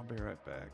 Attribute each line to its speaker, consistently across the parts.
Speaker 1: be right back.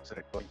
Speaker 1: Exactly.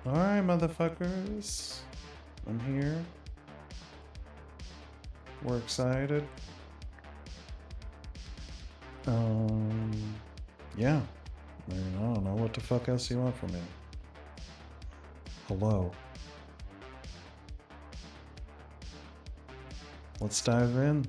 Speaker 1: Alright, motherfuckers. I'm here. We're excited. Yeah. I mean, I don't know what the fuck else you want from me. Hello. Let's dive in.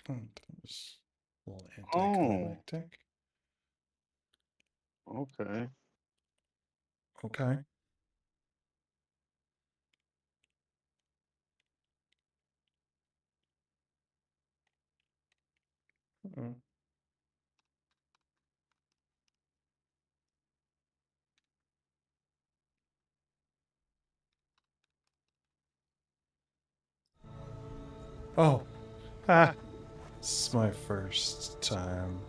Speaker 1: Oh, that was a little
Speaker 2: Oh,
Speaker 1: anticlimactic.
Speaker 2: okay.
Speaker 1: Okay. Uh, oh, ah, this is my first time.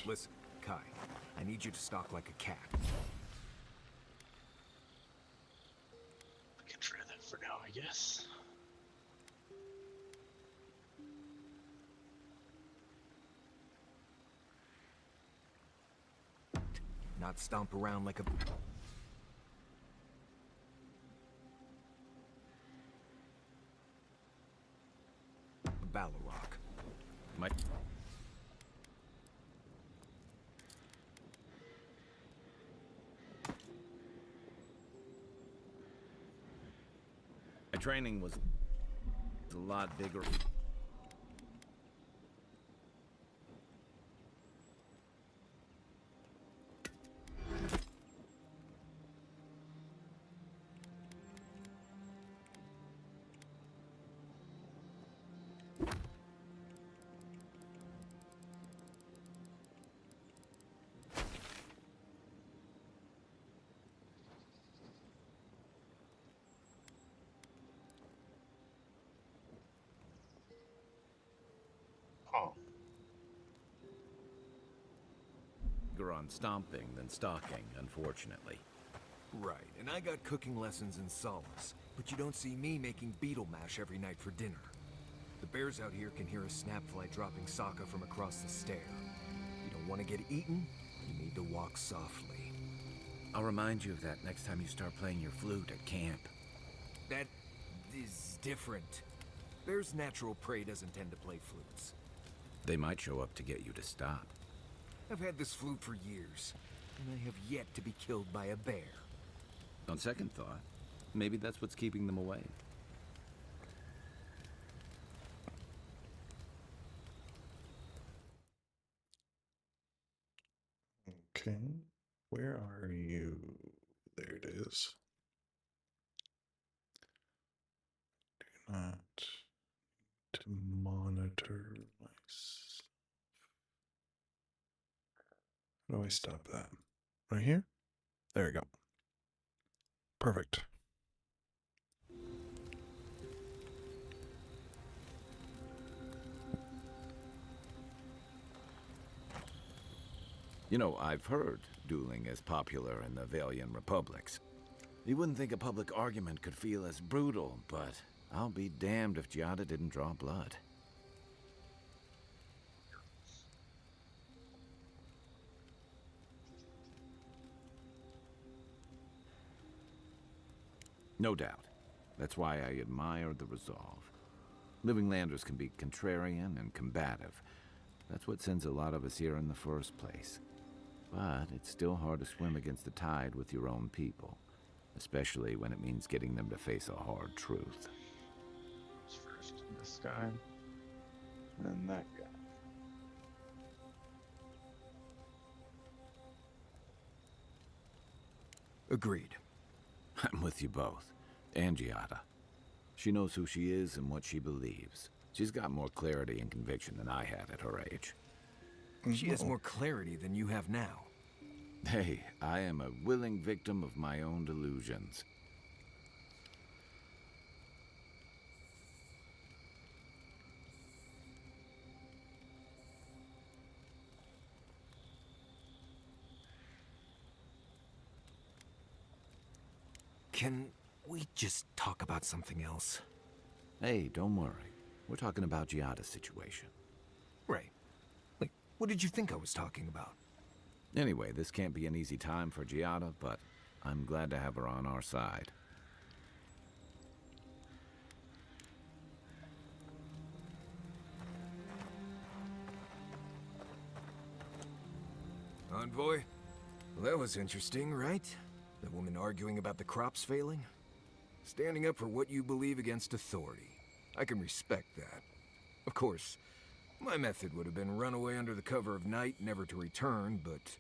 Speaker 3: Listen, Kai, I need you to stalk like a cat.
Speaker 2: I can try that for now, I guess.
Speaker 3: Not stomp around like a... Ballarok. My... My training was a lot bigger.
Speaker 2: Oh,
Speaker 3: Bigger on stomping than stalking, unfortunately. Right, and I got cooking lessons in solace, but you don't see me making beetle mash every night for dinner. The bears out here can hear a snapfly dropping Sokka from across the stair. You don't want to get eaten, you need to walk softly. I'll remind you of that next time you start playing your flute at camp. That is different. Bear's natural prey doesn't tend to play flutes. They might show up to get you to stop. I've had this flute for years, and I have yet to be killed by a bear. On second thought, maybe that's what's keeping them away.
Speaker 1: Okay. Where are you? There it is. Do not to monitor myself. How do I stop that? Right here? There we go. Perfect.
Speaker 3: You know, I've heard dueling is popular in the Valian republics. You wouldn't think a public argument could feel as brutal, but I'll be damned if Giada didn't draw blood. No doubt. That's why I admire the resolve. Living Landers can be contrarian and combative. That's what sends a lot of us here in the first place. But it's still hard to swim against the tide with your own people. Especially when it means getting them to face a hard truth.
Speaker 2: First, this guy, then that guy.
Speaker 3: Agreed. I'm with you both. And Giada. She knows who she is and what she believes. She's got more clarity and conviction than I had at her age.
Speaker 4: She has more clarity than you have now.
Speaker 3: Hey, I am a willing victim of my own delusions.
Speaker 4: Can we just talk about something else?
Speaker 3: Hey, don't worry. We're talking about Giada's situation.
Speaker 4: Right. Like, what did you think I was talking about?
Speaker 3: Anyway, this can't be an easy time for Giada, but I'm glad to have her on our side.
Speaker 4: Envoy? Well, that was interesting, right? The woman arguing about the crops failing? Standing up for what you believe against authority. I can respect that. Of course, my method would have been run away under the cover of night, never to return, but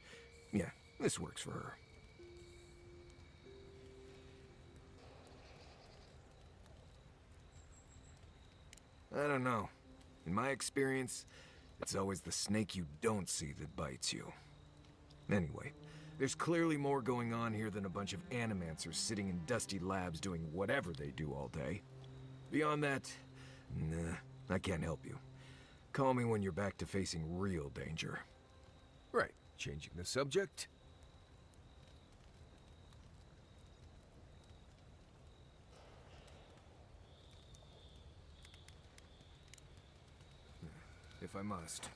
Speaker 4: yeah, this works for her. I don't know. In my experience, it's always the snake you don't see that bites you. Anyway, there's clearly more going on here than a bunch of animancers sitting in dusty labs doing whatever they do all day. Beyond that, nah, I can't help you. Call me when you're back to facing real danger. Right, changing the subject. If I must.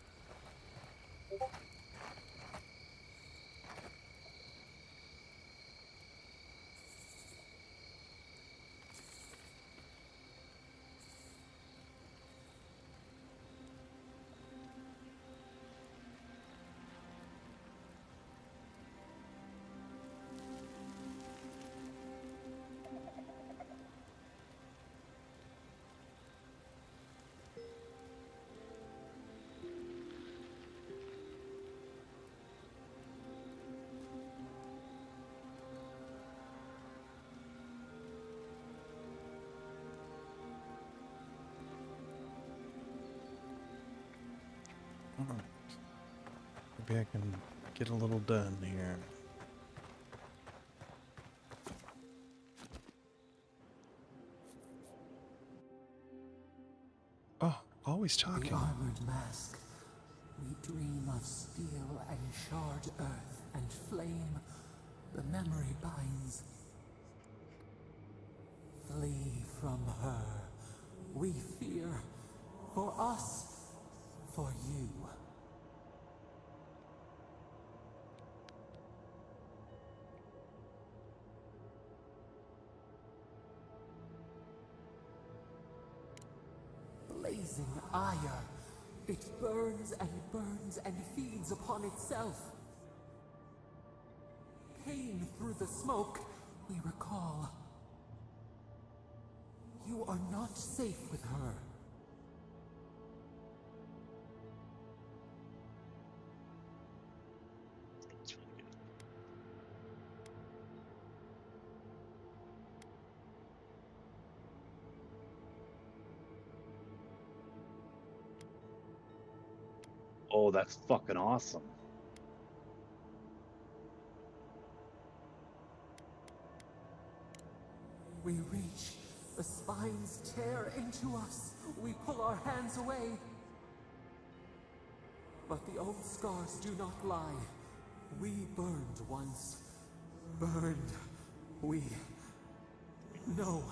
Speaker 1: Alright. Maybe I can get a little done here. Oh, always
Speaker 5: The
Speaker 1: talking.
Speaker 5: armored mask. We dream of steel and shard earth and flame. The memory binds. Flee from her. We fear. For us. For you. Blazing ire. It burns and feeds upon itself. Pain through the smoke, we recall. You are not safe with her.
Speaker 2: It's really good. Oh, that's fucking awesome.
Speaker 5: We reach. The spines tear into us. We pull our hands away. But the old scars do not lie. We burned once. Burned. We know.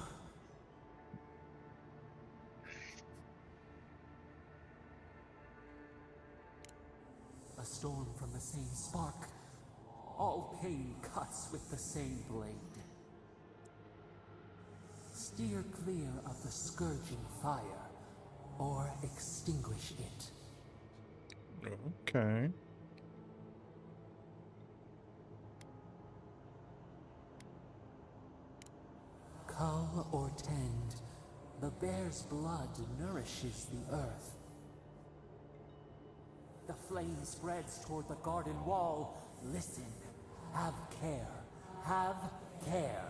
Speaker 5: A storm from the same spark. All pain cuts with the same blade. Steer clear of the scourging fire, or extinguish it.
Speaker 1: Okay.
Speaker 5: Cull or tend, the bear's blood nourishes the earth. The flame spreads toward the garden wall. Listen. Have care. Have care.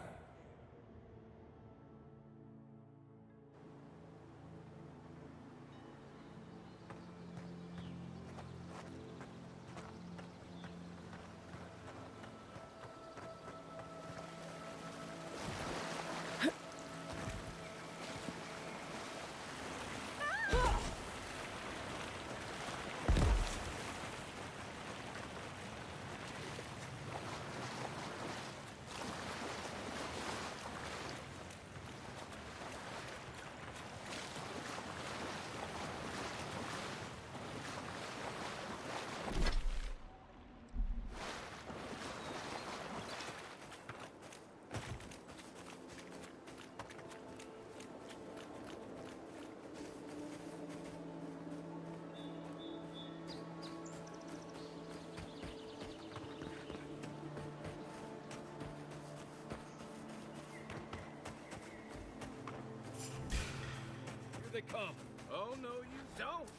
Speaker 4: Here they come. Oh, no, you don't.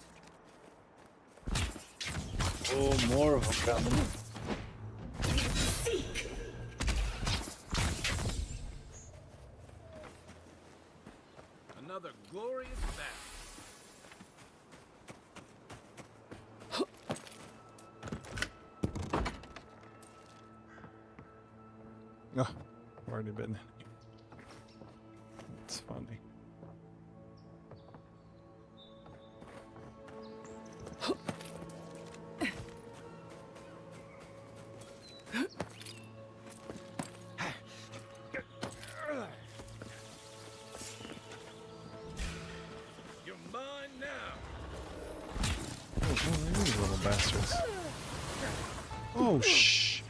Speaker 2: Oh, more of them coming.
Speaker 4: Another glorious battle.
Speaker 1: Oh, already been. It's funny.
Speaker 4: You're mine now.
Speaker 1: Oh, these little bastards. Oh, shh.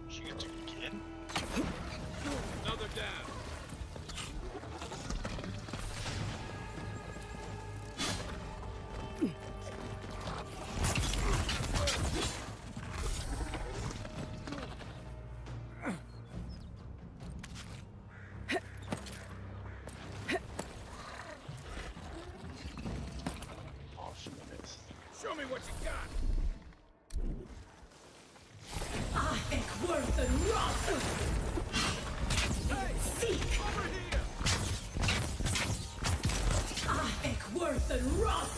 Speaker 2: Shoot again.
Speaker 4: Another down.
Speaker 2: Oh, shit, I missed.
Speaker 4: Show me what you got.
Speaker 6: Worth and wrath. Seek.
Speaker 4: Over here.
Speaker 6: Worth and wrath.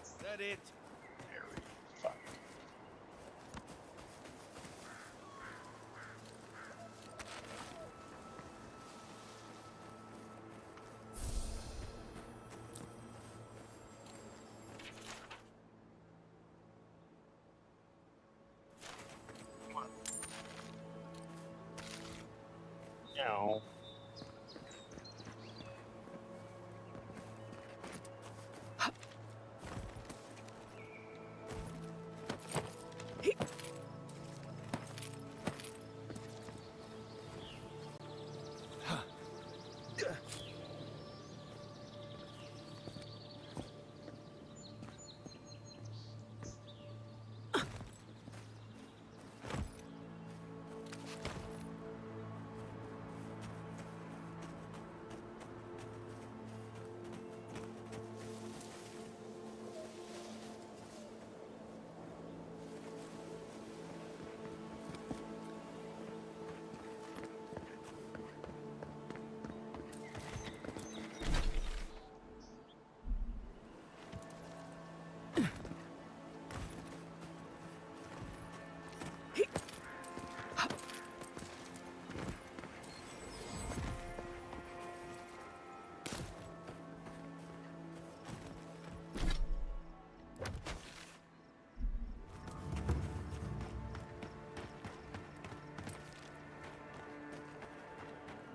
Speaker 4: Is that it?
Speaker 2: Very fun. Come on. Meow.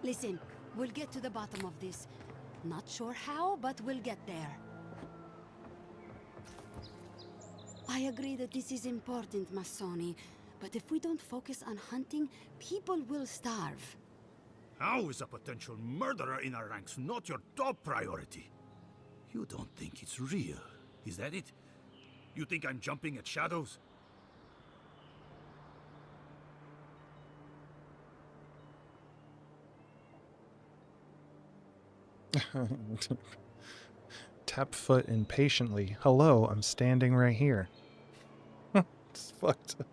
Speaker 7: Listen, we'll get to the bottom of this. Not sure how, but we'll get there. I agree that this is important, Masoni. But if we don't focus on hunting, people will starve.
Speaker 8: How is a potential murderer in our ranks not your top priority? You don't think it's real, is that it? You think I'm jumping at shadows?
Speaker 1: Tap foot impatiently. Hello, I'm standing right here. It's fucked up.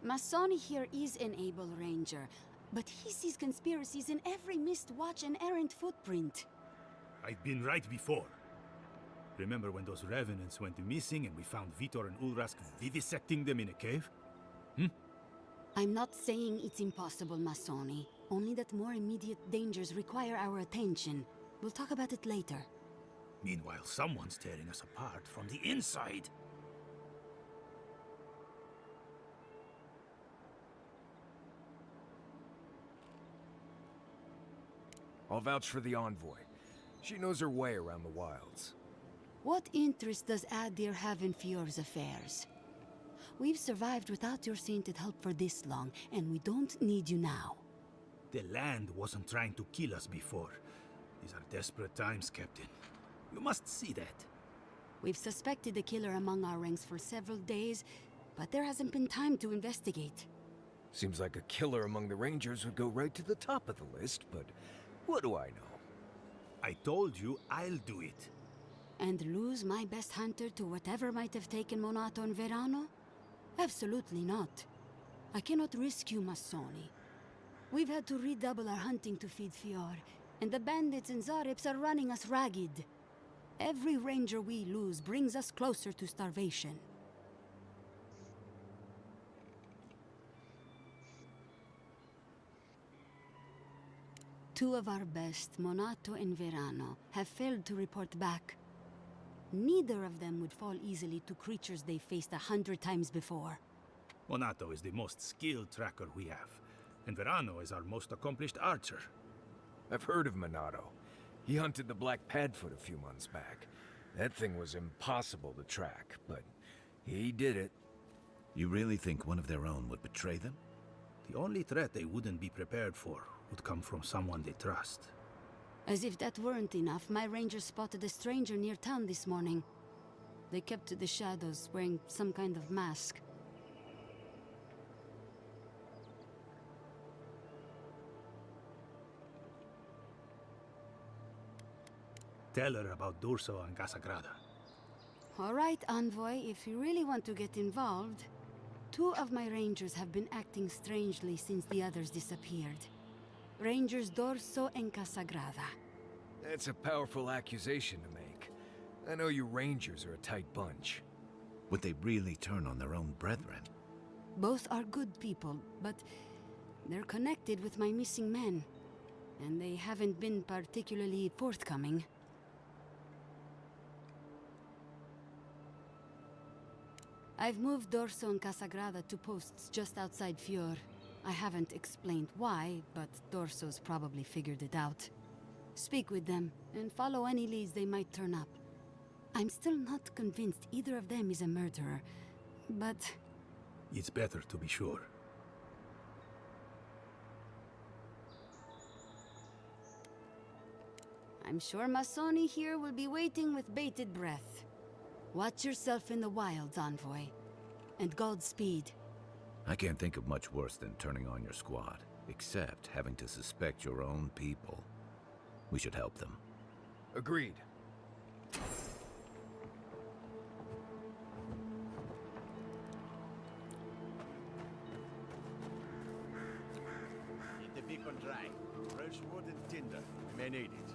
Speaker 7: Masoni here is an able ranger, but he sees conspiracies in every missed watch and errant footprint.
Speaker 8: I've been right before. Remember when those revenants went missing and we found Vitor and Ulrask vivisecting them in a cave?
Speaker 7: I'm not saying it's impossible, Masoni. Only that more immediate dangers require our attention. We'll talk about it later.
Speaker 8: Meanwhile, someone's tearing us apart from the inside.
Speaker 4: I'll vouch for the envoy. She knows her way around the wilds.
Speaker 7: What interest does Adir have in Fior's affairs? We've survived without your sainted help for this long, and we don't need you now.
Speaker 8: The land wasn't trying to kill us before. These are desperate times, Captain. You must see that.
Speaker 7: We've suspected the killer among our ranks for several days, but there hasn't been time to investigate.
Speaker 4: Seems like a killer among the Rangers would go right to the top of the list, but what do I know?
Speaker 8: I told you I'll do it.
Speaker 7: And lose my best hunter to whatever might have taken Monato and Verano? Absolutely not. I cannot risk you, Masoni. We've had to redouble our hunting to feed Fior, and the bandits and Zarips are running us ragged. Every ranger we lose brings us closer to starvation. Two of our best, Monato and Verano, have failed to report back. Neither of them would fall easily to creatures they faced 100 times before.
Speaker 8: Monato is the most skilled tracker we have, and Verano is our most accomplished archer.
Speaker 4: I've heard of Monato. He hunted the Black Padfoot a few months back. That thing was impossible to track, but he did it.
Speaker 9: You really think one of their own would betray them?
Speaker 8: The only threat they wouldn't be prepared for would come from someone they trust.
Speaker 7: As if that weren't enough, my rangers spotted a stranger near town this morning. They kept to the shadows, wearing some kind of mask.
Speaker 8: Tell her about Durso and Casagrada.
Speaker 7: All right, Envoy, if you really want to get involved, two of my rangers have been acting strangely since the others disappeared. Rangers Dorso and Casagrada.
Speaker 4: That's a powerful accusation to make. I know you Rangers are a tight bunch.
Speaker 9: Would they really turn on their own brethren?
Speaker 7: Both are good people, but they're connected with my missing men. And they haven't been particularly forthcoming. I've moved Dorso and Casagrada to posts just outside Fior. I haven't explained why, but Dorso's probably figured it out. Speak with them, and follow any leads they might turn up. I'm still not convinced either of them is a murderer, but...
Speaker 8: It's better to be sure.
Speaker 7: I'm sure Masoni here will be waiting with bated breath. Watch yourself in the wilds, Envoy. And Godspeed.
Speaker 9: I can't think of much worse than turning on your squad, except having to suspect your own people. We should help them.
Speaker 4: Agreed.
Speaker 10: Keep the beacon dry. Fresh wood and tinder. We may need it.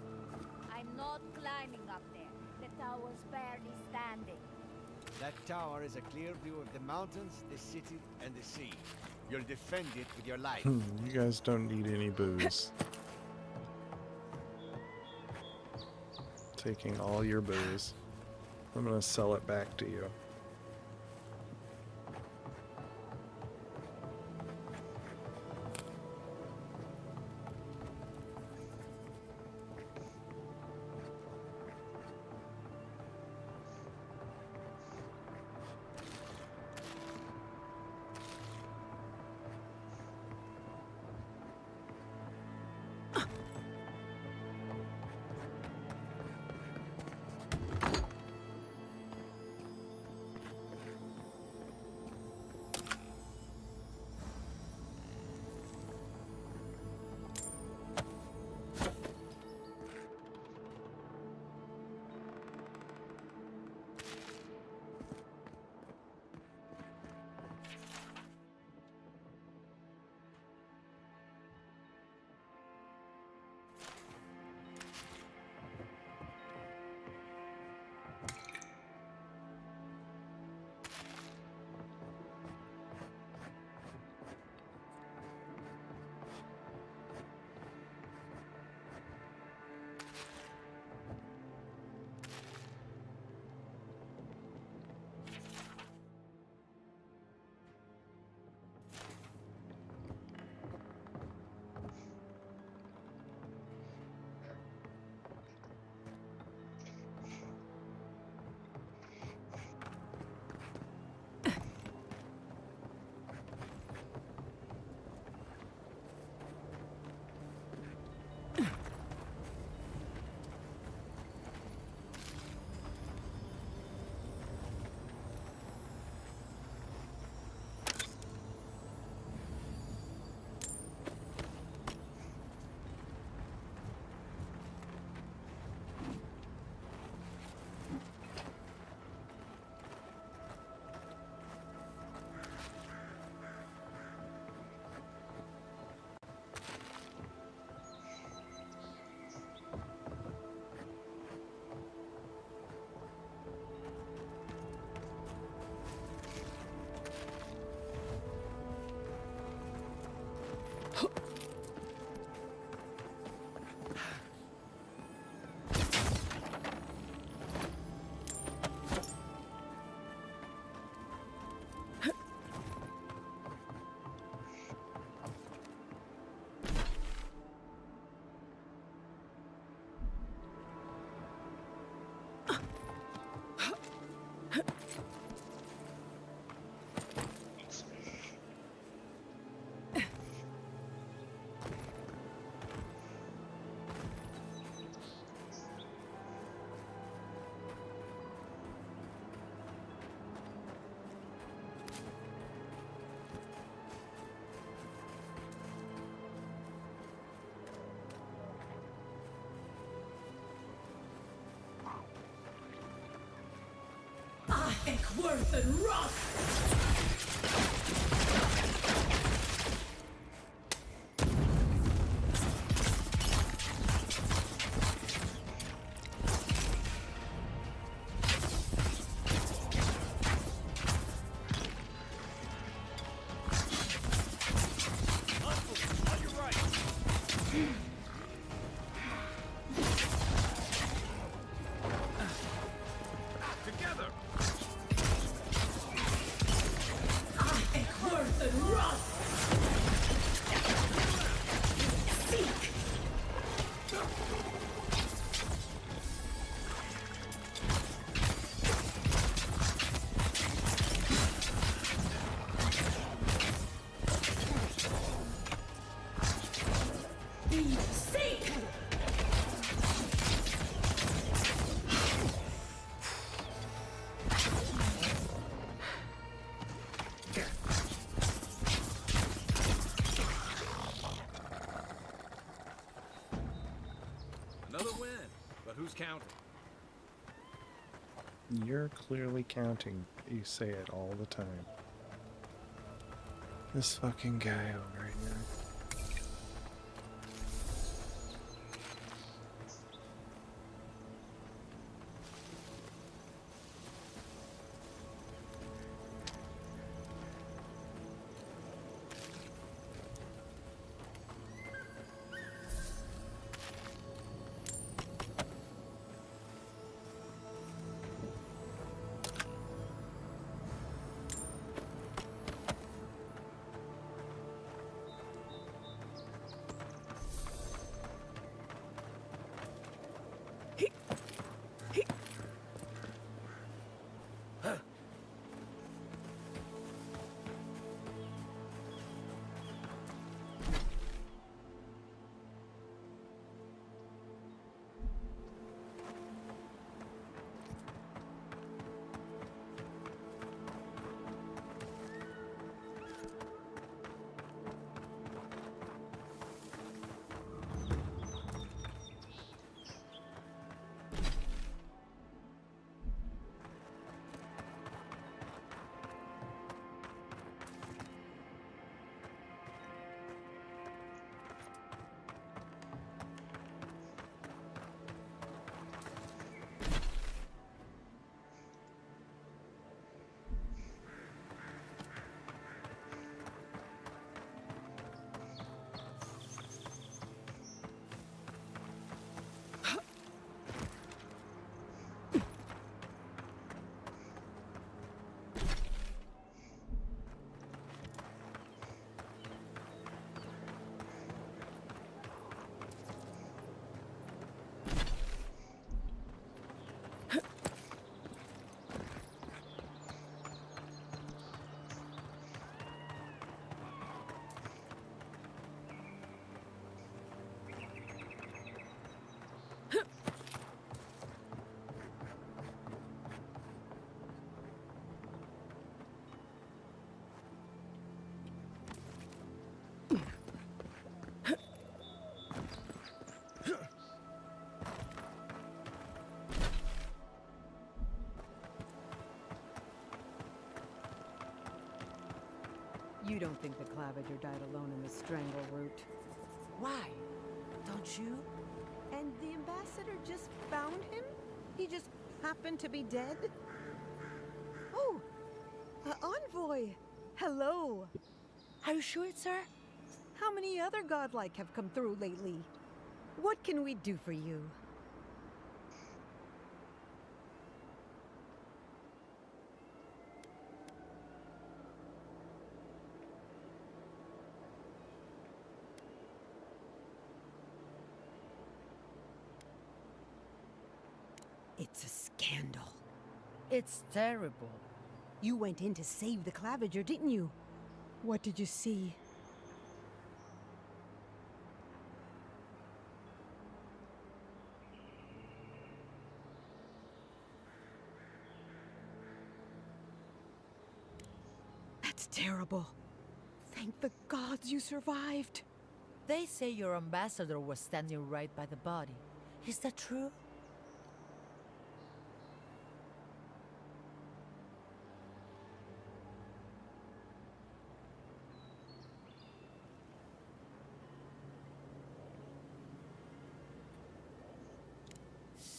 Speaker 11: I'm not climbing up there. The tower's barely standing.
Speaker 10: That tower is a clear view of the mountains, the city, and the sea. You'll defend it with your life.
Speaker 1: You guys don't need any booze. Taking all your booze. I'm gonna sell it back to you.
Speaker 6: Eckworth and Roth! Eckworth and Roth! Seek! Seek!
Speaker 3: Another win, but who's counting?
Speaker 1: You're clearly counting. You say it all the time. This fucking guy over here.
Speaker 12: You don't think the Claviger died alone in the strangle route?
Speaker 13: Why? Don't you?
Speaker 12: And the ambassador just found him? He just happened to be dead? Oh! Envoy! Hello!
Speaker 13: Are you sure it's her?
Speaker 12: How many other godlike have come through lately? What can we do for you? It's a scandal.
Speaker 13: It's terrible.
Speaker 12: You went in to save the Claviger, didn't you? What did you see? That's terrible. Thank the gods you survived.
Speaker 13: They say your ambassador was standing right by the body. Is that true?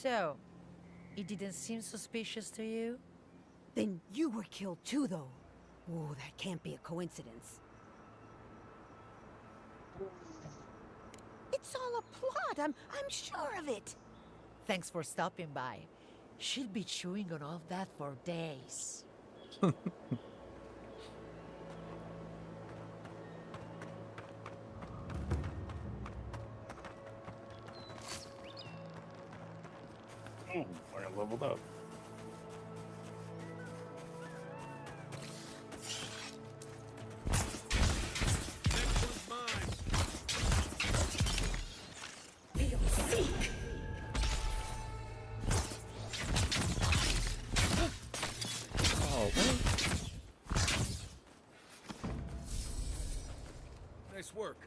Speaker 13: So, it didn't seem suspicious to you?
Speaker 12: Then you were killed too, though. Oh, that can't be a coincidence. It's all a plot. I'm sure of it.
Speaker 13: Thanks for stopping by. She'll be chewing on all that for days.
Speaker 2: Oh, I leveled up.
Speaker 6: Feel seek.
Speaker 2: Oh,
Speaker 4: Nice work.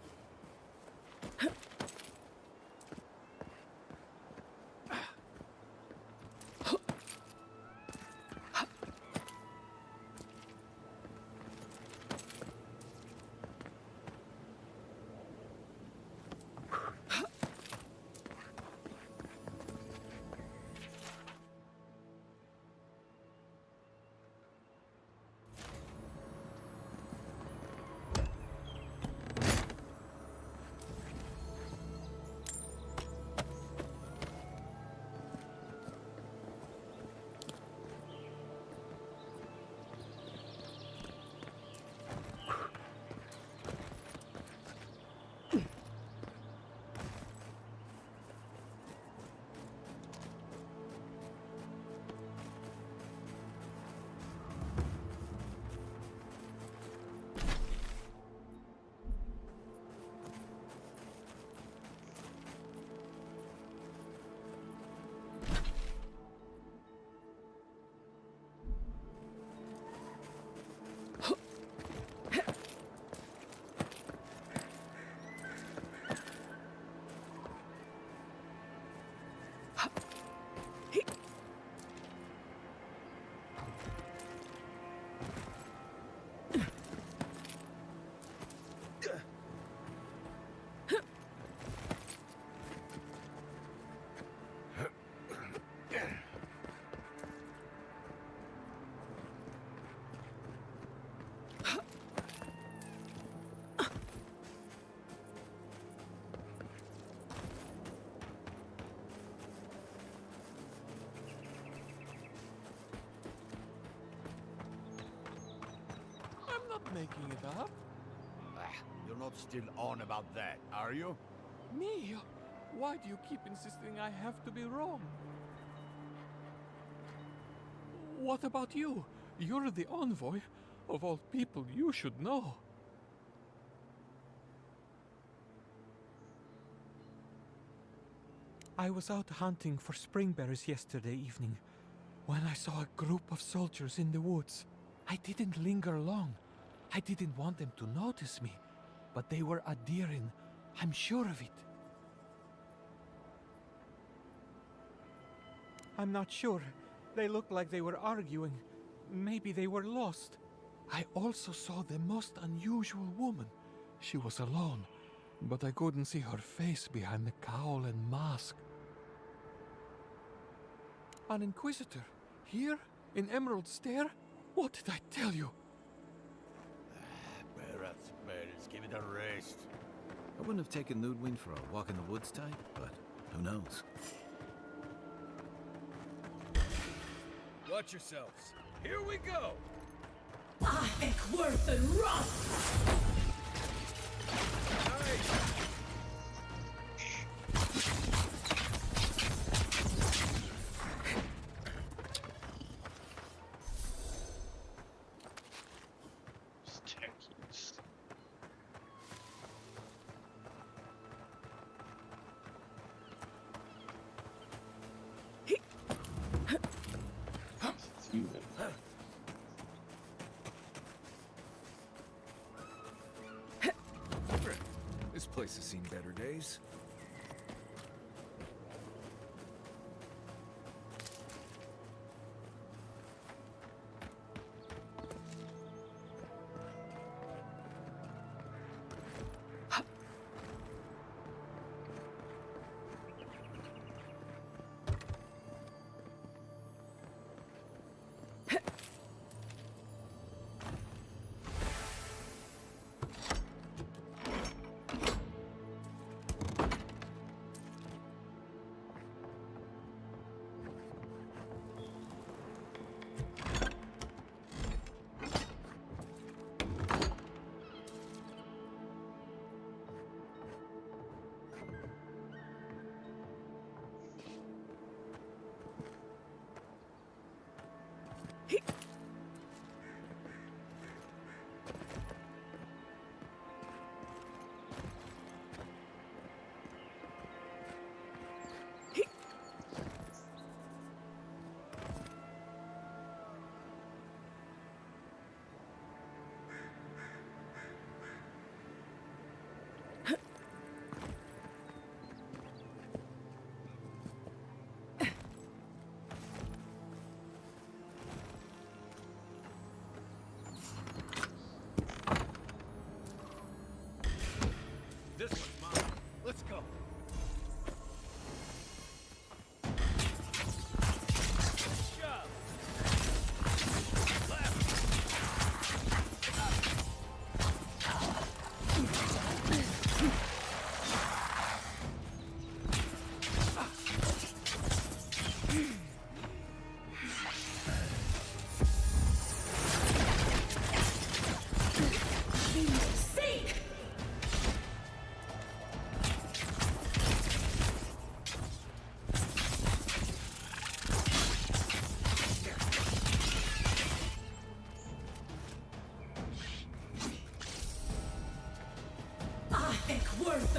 Speaker 5: I'm not making it up.
Speaker 10: You're not still on about that, are you?
Speaker 5: Me? Why do you keep insisting I have to be wrong? What about you? You're the envoy. Of all people, you should know. I was out hunting for springberries yesterday evening when I saw a group of soldiers in the woods. I didn't linger long. I didn't want them to notice me, but they were adhering. I'm sure of it. I'm not sure. They looked like they were arguing. Maybe they were lost. I also saw the most unusual woman. She was alone, but I couldn't see her face behind the cowl and mask. An inquisitor? Here? In Emerald Stair? What did I tell you?
Speaker 10: Let's give it a rest.
Speaker 9: I wouldn't have taken Ludwig for a walk in the woods type, but who knows?
Speaker 4: Watch yourselves. Here we go!
Speaker 6: Ah, Eckworth and Roth!
Speaker 2: techies. Human.
Speaker 4: This place has seen better days.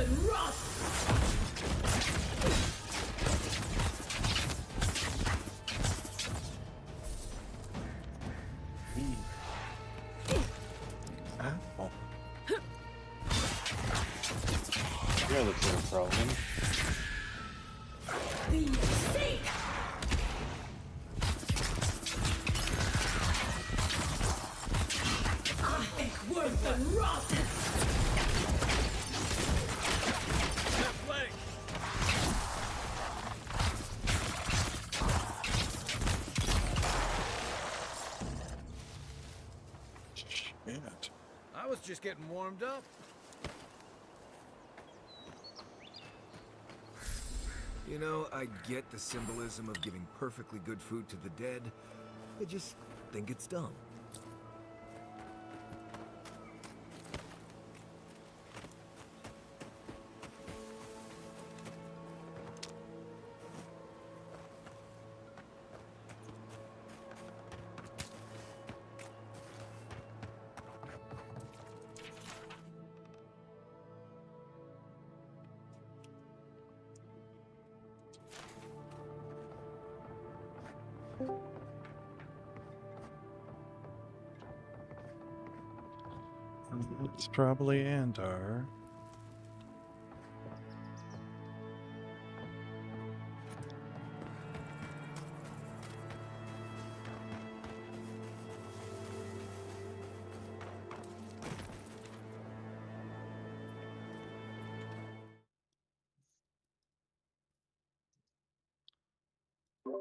Speaker 6: and rust!
Speaker 1: Ow.
Speaker 2: Yeah, looks like a problem.
Speaker 6: Be sick! I think worse than rust!
Speaker 1: Shit.
Speaker 4: I was just getting warmed up. You know, I get the symbolism of giving perfectly good food to the dead. I just think it's dumb.
Speaker 1: It's probably Andar.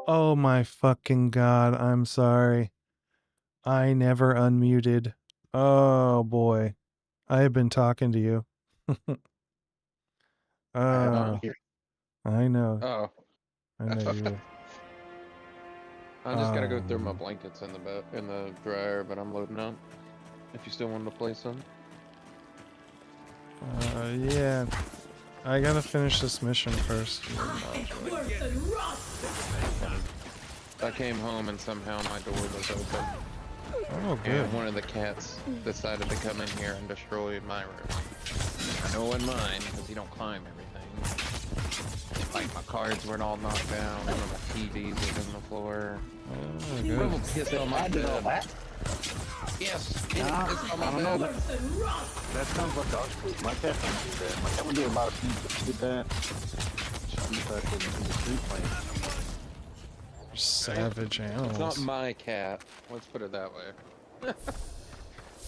Speaker 1: Oh my fucking god, I'm sorry. I never unmuted. Oh boy. I have been talking to you.
Speaker 2: I have not
Speaker 1: Oh,
Speaker 2: here.
Speaker 1: I know.
Speaker 2: Oh.
Speaker 1: I know you.
Speaker 2: I'm just gonna go throw my blankets in the dryer, but I'm loading up. If you still want to play some.
Speaker 1: Yeah. I gotta finish this mission first.
Speaker 6: Worse than rust!
Speaker 2: I came home and somehow my door was open.
Speaker 1: Oh, good.
Speaker 2: And one of the cats decided to come in here and destroy my room. I know in mine, because you don't climb everything. Like my cards were all knocked down, one of my TVs was on the floor.
Speaker 1: Oh,
Speaker 2: One of them
Speaker 1: good.
Speaker 2: pissed on my bed. Yes, it pissed on my bed.
Speaker 14: That sounds like dog food. My cat doesn't do that. My cat would do a lot of things that did that. She's back in the street playing.
Speaker 1: Savage
Speaker 2: It's
Speaker 1: animals.
Speaker 2: not my cat. Let's put it that way.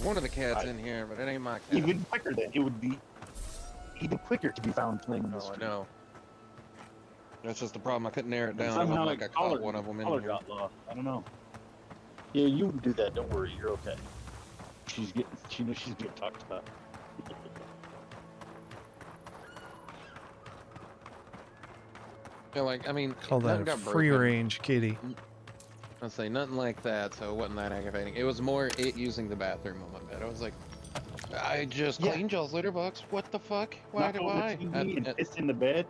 Speaker 2: One of the cats in here, but it ain't my cat.
Speaker 14: Even quicker then. It would be even quicker to be found playing in the
Speaker 2: Oh,
Speaker 14: street.
Speaker 2: I know. That's just the problem. I couldn't narrow it
Speaker 14: And
Speaker 2: down. It
Speaker 14: somehow
Speaker 2: wasn't like I caught one of them in
Speaker 14: collar
Speaker 2: here.
Speaker 14: got lost. I don't know. Yeah, you would do that. Don't worry. You're okay. She knows she's getting talked about.
Speaker 2: Yeah, like, I mean,
Speaker 1: Call that
Speaker 2: nothing
Speaker 1: a
Speaker 2: got
Speaker 1: free
Speaker 2: broken.
Speaker 1: range kitty.
Speaker 2: I'd say nothing like that, so it wasn't that aggravating. It was more it using the bathroom on my bed. I was like, I just cleaned y'all's litter box. What the fuck? Why
Speaker 14: Knock
Speaker 2: do
Speaker 14: over
Speaker 2: I?
Speaker 14: TV and piss in the bed.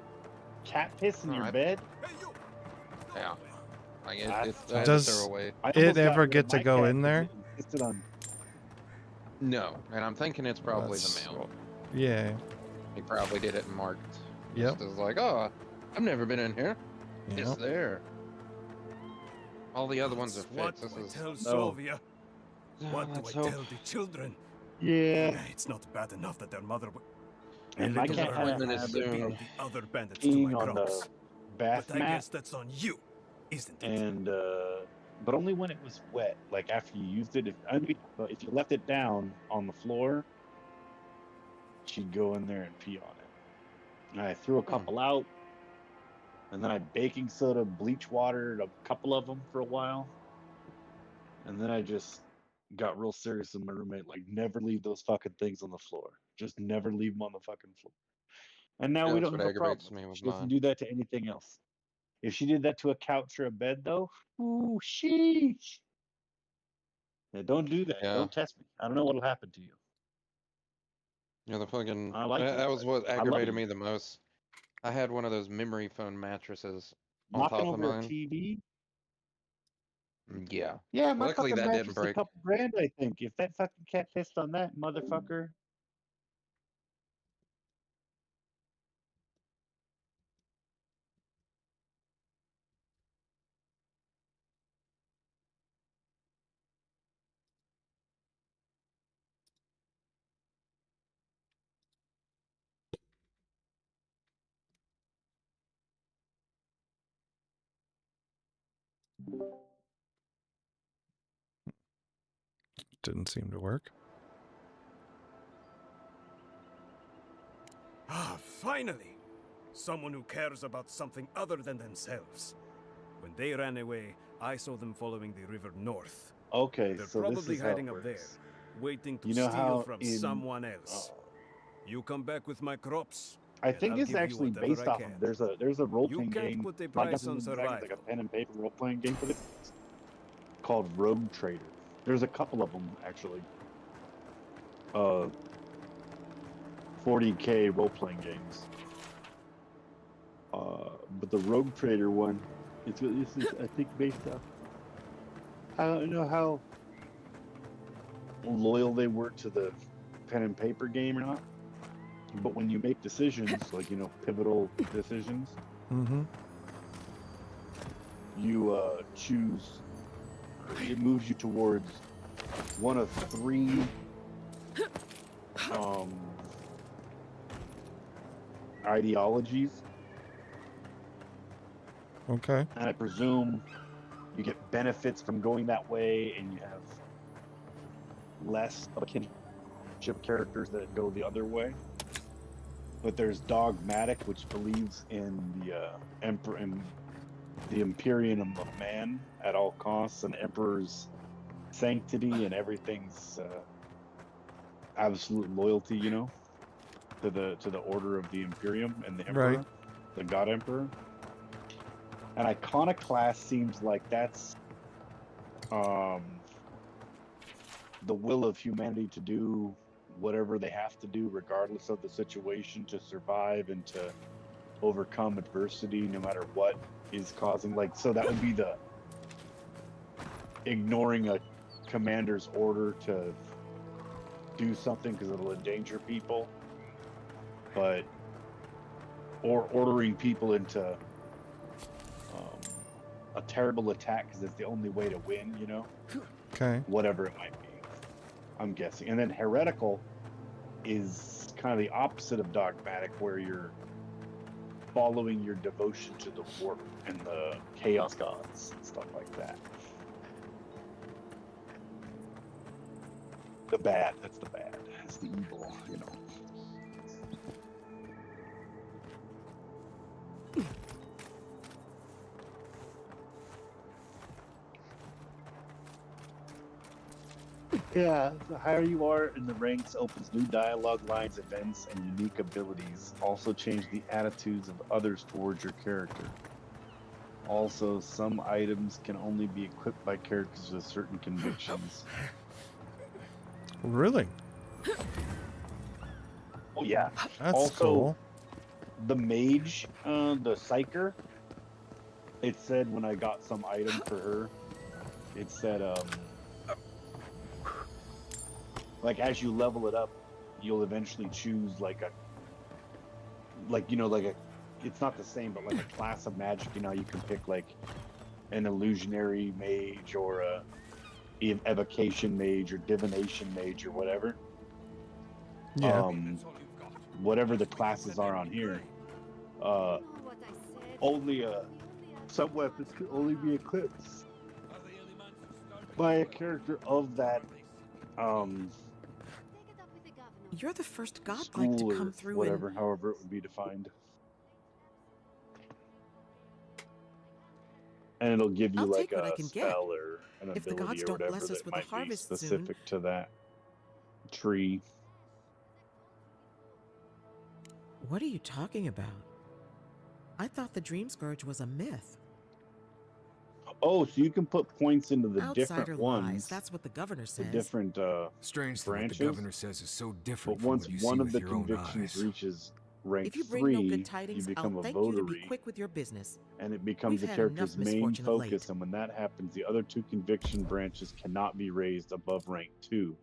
Speaker 14: Cat piss in your
Speaker 2: Alright.
Speaker 14: bed.
Speaker 2: Yeah. Like, I had to
Speaker 1: Does
Speaker 2: throw away.
Speaker 1: it ever get to go in there?
Speaker 2: No, and I'm thinking it's probably the mail.
Speaker 1: Yeah.
Speaker 2: He probably did it and marked.
Speaker 1: Yep.
Speaker 2: Just as like, oh, I've never been in here. It's
Speaker 1: Yep.
Speaker 2: there. All the other ones are
Speaker 8: What
Speaker 2: fixed.
Speaker 8: do I
Speaker 2: This
Speaker 8: tell
Speaker 2: is
Speaker 8: Sylvia? What do
Speaker 2: let's
Speaker 8: I
Speaker 2: hope.
Speaker 8: tell the children?
Speaker 14: Yeah.
Speaker 8: It's not bad enough that their mother would.
Speaker 14: And my cat had a
Speaker 8: beat
Speaker 14: habit
Speaker 8: the other bandits to
Speaker 14: peeing
Speaker 8: my
Speaker 14: on
Speaker 8: crops.
Speaker 14: the bath
Speaker 8: But I
Speaker 14: mat.
Speaker 8: guess that's on you, isn't it?
Speaker 14: And but only when it was wet. Like after you used it. If you left it down on the floor, she'd go in there and pee on it. And I threw a couple out, and then I baking soda, bleach watered a couple of them for a while, and then I just got real serious with my roommate. Like, never leave those fucking things on the floor. Just never leave them on the fucking floor. And now
Speaker 2: Yeah,
Speaker 14: we
Speaker 2: that's
Speaker 14: don't
Speaker 2: what
Speaker 14: have a
Speaker 2: aggravates
Speaker 14: problem.
Speaker 2: me with
Speaker 14: She doesn't
Speaker 2: mine.
Speaker 14: do that to anything else. If she did that to a couch or a bed, though, ooh, sheesh. Yeah, don't do that.
Speaker 2: Yeah.
Speaker 14: Don't test me. I don't know what'll happen to you.
Speaker 2: Yeah, the fucking
Speaker 14: I like
Speaker 2: that
Speaker 14: you,
Speaker 2: was
Speaker 14: but
Speaker 2: what
Speaker 14: I love
Speaker 2: aggravated
Speaker 14: you.
Speaker 2: me the most. I had one of those memory foam mattresses on
Speaker 14: Knocking
Speaker 2: top of
Speaker 14: over a
Speaker 2: mine.
Speaker 14: TV.
Speaker 2: Yeah.
Speaker 14: Yeah, my
Speaker 2: Luckily
Speaker 14: fucking
Speaker 2: that didn't
Speaker 14: mattress a
Speaker 2: break.
Speaker 14: couple grand, I think. If that fucking cat pissed on that motherfucker,
Speaker 1: Didn't seem to work.
Speaker 15: Ah, finally! Someone who cares about something other than themselves. When they ran away, I saw them following the river north.
Speaker 14: Okay,
Speaker 15: They're
Speaker 14: so this
Speaker 15: probably
Speaker 14: is how
Speaker 15: hiding
Speaker 14: it
Speaker 15: up there,
Speaker 14: works.
Speaker 15: waiting to
Speaker 14: You know
Speaker 15: steal
Speaker 14: how
Speaker 15: from
Speaker 14: in
Speaker 15: someone else. You come back with my crops,
Speaker 14: I
Speaker 15: and
Speaker 14: think
Speaker 15: I'll
Speaker 14: it's
Speaker 15: give you
Speaker 14: actually
Speaker 15: whatever
Speaker 14: based
Speaker 15: I
Speaker 14: off
Speaker 15: can.
Speaker 14: of there's a role
Speaker 15: You
Speaker 14: playing
Speaker 15: can't
Speaker 14: game
Speaker 15: put a
Speaker 14: like
Speaker 15: price on
Speaker 14: Dungeons and Dragons, like
Speaker 15: survival.
Speaker 14: a pen and paper role playing game for the called Rogue Trader. There's a couple of them actually. 40K role playing games. But the Rogue Trader one, this is I think based off how how loyal they were to the pen and paper game or not. But when you make decisions, like pivotal decisions,
Speaker 1: Mm-hmm.
Speaker 14: you choose. It moves you towards one of three ideologies,
Speaker 1: Okay.
Speaker 14: and I presume you get benefits from going that way, and you have less of a kinship characters that go the other way. But there's dogmatic, which believes in the emperor and the Imperium of man at all costs, and emperor's sanctity and everything's absolute loyalty, to the order of the Imperium and the
Speaker 1: Right.
Speaker 14: emperor, the God Emperor. And iconoclast seems like that's the will of humanity to do whatever they have to do, regardless of the situation, to survive and to overcome adversity, no matter what is causing. Like, so that would be the ignoring a commander's order to do something because it'll endanger people, but or ordering people into a terrible attack because it's the only way to win,
Speaker 1: Okay.
Speaker 14: whatever it might be, I'm guessing. And then heretical is kind of the opposite of dogmatic, where you're following your devotion to the warp and the chaos gods and stuff like that. The bad, that's the bad. That's the evil, Yeah, the higher you are in the ranks opens new dialogue lines, events, and unique abilities. Also change the attitudes of others towards your character. Also, some items can only be equipped by characters with certain convictions.
Speaker 1: Really?
Speaker 14: Oh yeah.
Speaker 1: That's
Speaker 14: Also,
Speaker 1: cool.
Speaker 14: the mage, the psyker, it said when I got some item for her, it said like as you level it up, you'll eventually choose like a it's not the same, but like a class of magic. You can pick like an illusionary mage or a evocation mage or divination mage or whatever.
Speaker 1: Yeah.
Speaker 14: Whatever the classes are on here, only some weapons can only be equipped by a character of that
Speaker 12: You're the first godlike to
Speaker 14: school
Speaker 12: come
Speaker 14: or
Speaker 12: through
Speaker 14: whatever, however it would be defined. And it'll give you
Speaker 12: I'll
Speaker 14: like
Speaker 12: take what I
Speaker 14: a
Speaker 12: can get.
Speaker 14: spell or an
Speaker 12: If the
Speaker 14: ability
Speaker 12: gods
Speaker 14: or
Speaker 12: don't
Speaker 14: whatever
Speaker 12: bless us
Speaker 14: that
Speaker 12: with a
Speaker 14: might be
Speaker 12: harvest soon.
Speaker 14: specific to that tree.
Speaker 12: What are you talking about? I thought the Dream Scourge was a myth.
Speaker 14: Oh, so you can put points into the
Speaker 12: Outsider
Speaker 14: different
Speaker 12: lies.
Speaker 14: ones,
Speaker 12: That's what the governor
Speaker 14: the
Speaker 12: says.
Speaker 14: different
Speaker 4: Strange that what the
Speaker 14: branches.
Speaker 4: governor says is so different
Speaker 14: But
Speaker 4: from
Speaker 14: once
Speaker 4: what you
Speaker 14: one
Speaker 4: see
Speaker 14: of
Speaker 4: with
Speaker 14: the
Speaker 4: your own
Speaker 14: convictions
Speaker 4: eyes.
Speaker 14: reaches rank
Speaker 12: If you bring no
Speaker 14: 3,
Speaker 12: good tidings,
Speaker 14: you become
Speaker 12: I'll
Speaker 14: a
Speaker 12: thank you to be
Speaker 14: votary,
Speaker 12: quick with your business.
Speaker 14: and it becomes
Speaker 12: We've
Speaker 14: the
Speaker 12: had
Speaker 14: character's
Speaker 12: enough
Speaker 14: main
Speaker 12: misfortune of late.
Speaker 14: focus. And when that happens, the other 2 conviction branches cannot be raised above rank 2.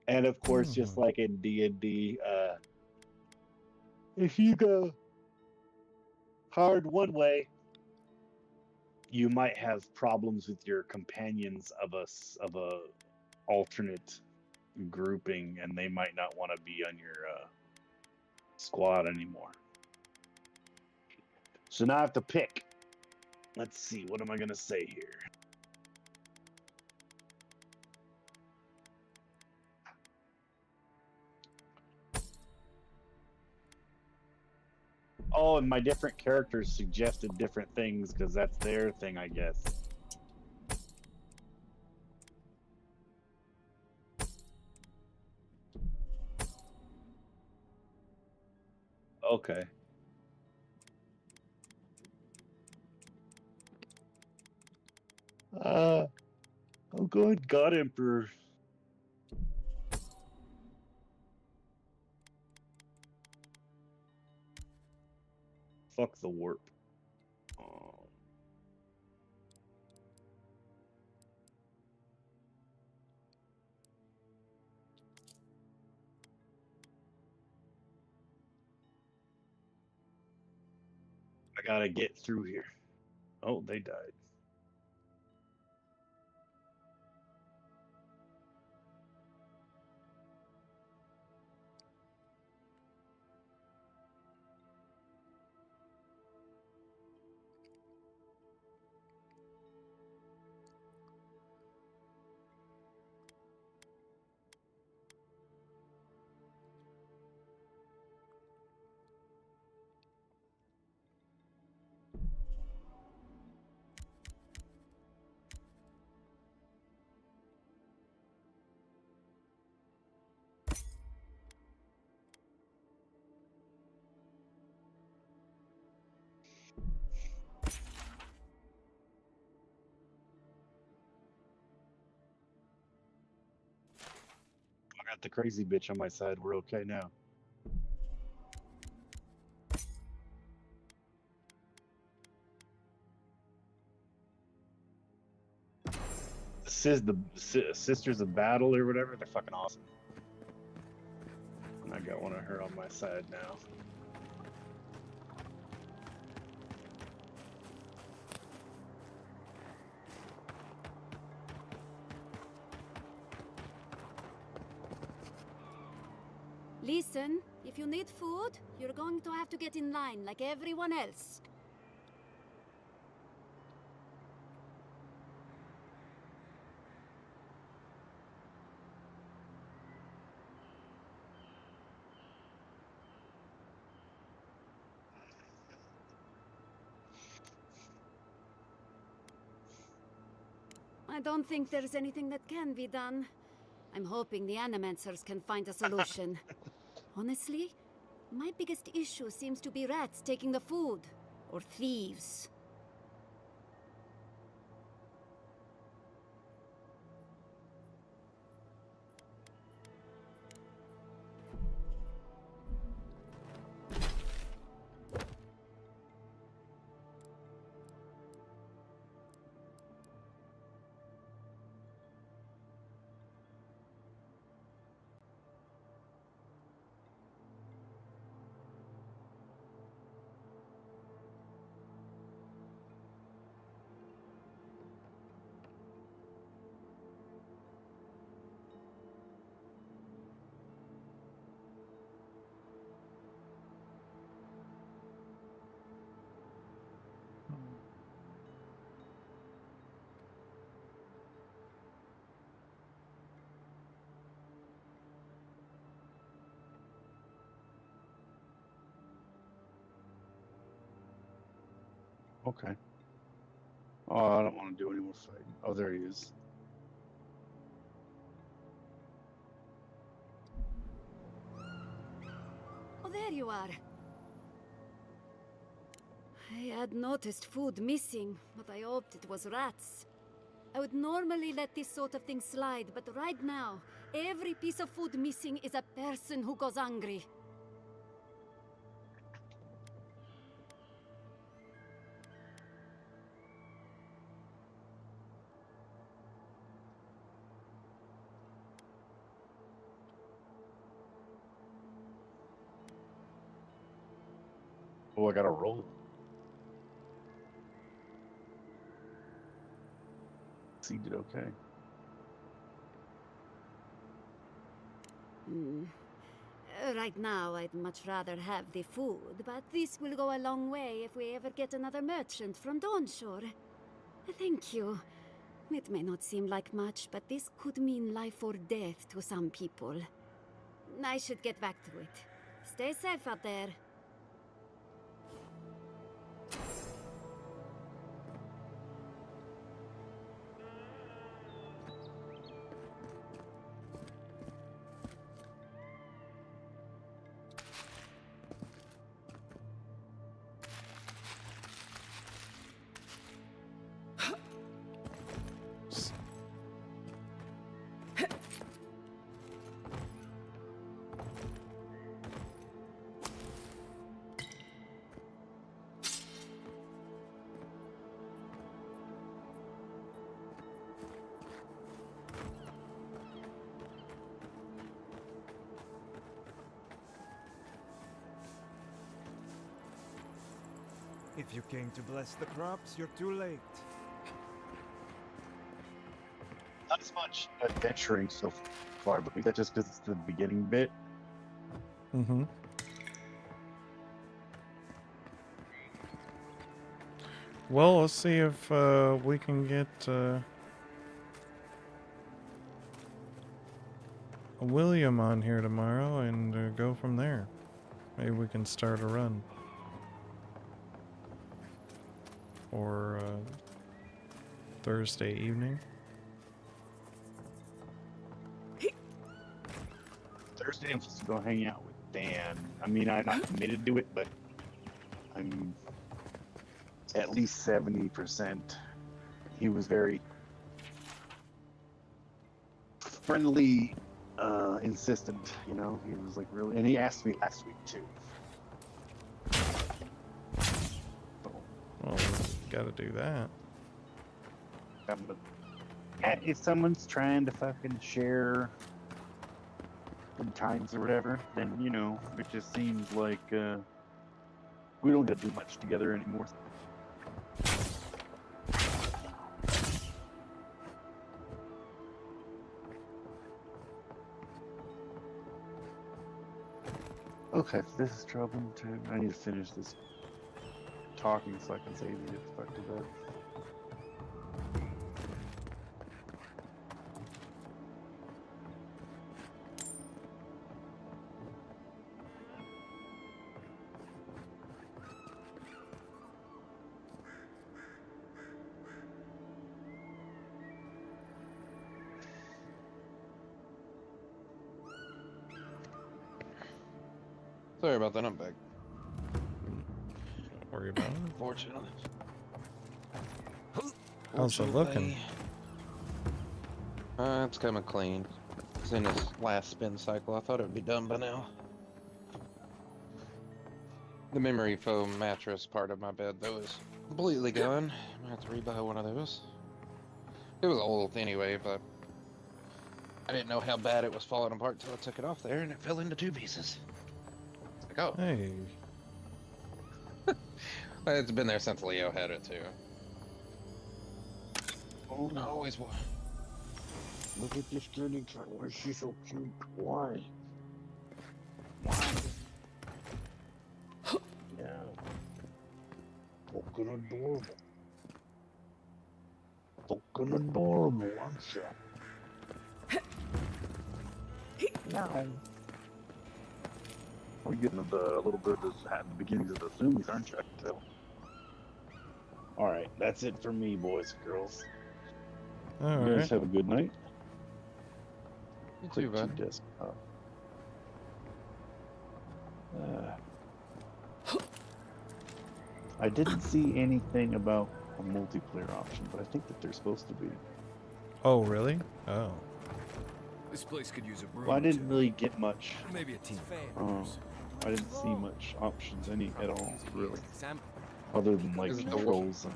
Speaker 14: And of course, just like in D&D, if you go hard one way, you might have problems with your companions of a alternate grouping, and they might not want to be on your squad anymore. So now I have to pick. Let's see, what am I gonna say here? Oh, and my different characters suggested different things because that's their thing, I guess. Okay. I'm going God Emperor. Fuck the warp. Oh. I gotta get through here. Oh, they died. I got the crazy bitch on my side. We're okay now. The Sisters of Battle or whatever, they're fucking awesome. And I got one of her on my side now.
Speaker 7: Listen, if you need food, you're going to have to get in line like everyone else. I don't think there's anything that can be done. I'm hoping the Animancers can find a solution. Honestly, my biggest issue seems to be rats taking the food. Or thieves.
Speaker 14: Okay. Oh, I don't want to do any more fighting. Oh, there he is.
Speaker 7: Oh, there you are. I had noticed food missing, but I hoped it was rats. I would normally let this sort of thing slide, but right now, every piece of food missing is a person who goes hungry.
Speaker 14: Oh, I got to roll. He did okay.
Speaker 7: Right now, I'd much rather have the food, but this will go a long way if we ever get another merchant from Dawnshore. Thank you. It may not seem like much, but this could mean life or death to some people. I should get back to it. Stay safe out there.
Speaker 10: If you came to bless the crops, you're too late.
Speaker 14: Not as much adventuring so far, but that's just because it's the beginning bit.
Speaker 1: Mm-hmm. Well, let's see if we can get William on here tomorrow and go from there. Maybe we can start a run. Or Thursday evening.
Speaker 14: Thursday, I'm supposed to go hang out with Dan. I mean, I'm not committed to it, but I'm at least 70%. He was very friendly, insistent, you know? He was like really, and he asked me last week too.
Speaker 1: Well, gotta do that.
Speaker 14: If someone's trying to fucking share good times or whatever, then, you know, it just seems like we don't get to do much together anymore. Okay, this is trouble too. I need to finish this talking so I can say the fuck to bed.
Speaker 2: Sorry about that, I'm back.
Speaker 1: Don't worry about it.
Speaker 2: Unfortunately.
Speaker 1: How's it looking?
Speaker 2: It's coming clean. It's in its last spin cycle. I thought it would be done by now. The memory foam mattress part of my bed, though, is completely gone. I have to rebuy one of those. It was old anyway, but I didn't know how bad it was falling apart until I took it off there, and it fell into 2 pieces. It's like, oh.
Speaker 1: Hey.
Speaker 2: It's been there since Leo had it, too.
Speaker 14: Oh,
Speaker 2: I always was.
Speaker 14: Look at this dirty cat. Why is she so cute? Why? Yeah. Fucking adorable. Fucking adorable, aren't you? No. We're getting a little bit of this at the beginnings of the zoomies, aren't you? I can tell. Alright, that's it for me, boys and girls. You guys have a good night.
Speaker 2: You too, bud.
Speaker 14: Desktop. I didn't see anything about a multiplayer option, but I think that they're supposed to be.
Speaker 1: Oh, really? Oh.
Speaker 4: This place could use a broom.
Speaker 14: Well, I didn't really get much.
Speaker 4: Maybe a team.
Speaker 14: I didn't see much options at all, really. Other than like controls and.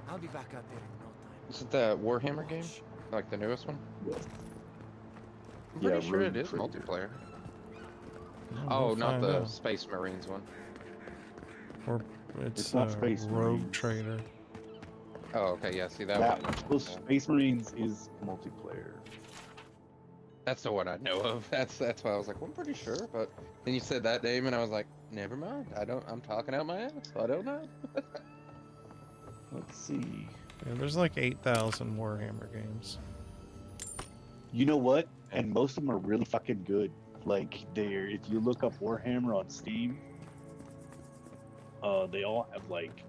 Speaker 10: I'll be back out there in no time.
Speaker 2: Is it the Warhammer game? Like the newest one?
Speaker 14: Yeah.
Speaker 2: I'm pretty
Speaker 14: Yeah,
Speaker 2: sure
Speaker 14: Rogue
Speaker 2: it is
Speaker 14: Trader.
Speaker 2: multiplayer.
Speaker 1: We'll
Speaker 2: Oh, not
Speaker 1: find
Speaker 2: the
Speaker 1: out.
Speaker 2: Space Marines one.
Speaker 1: Or it's
Speaker 14: not Space
Speaker 1: Rogue
Speaker 14: Marines.
Speaker 1: Trader.
Speaker 2: Oh, okay, yeah, see that
Speaker 14: That
Speaker 2: one.
Speaker 14: well, Space Marines is multiplayer.
Speaker 2: That's the one I know of. That's why I was like, well, I'm pretty sure. But then you said that name, and I was like, never mind. I'm talking out my ass. I don't know.
Speaker 14: Let's see.
Speaker 1: Yeah, there's like 8,000 Warhammer games.
Speaker 14: You know what? And most of them are really fucking good. Like if you look up Warhammer on Steam, they all have like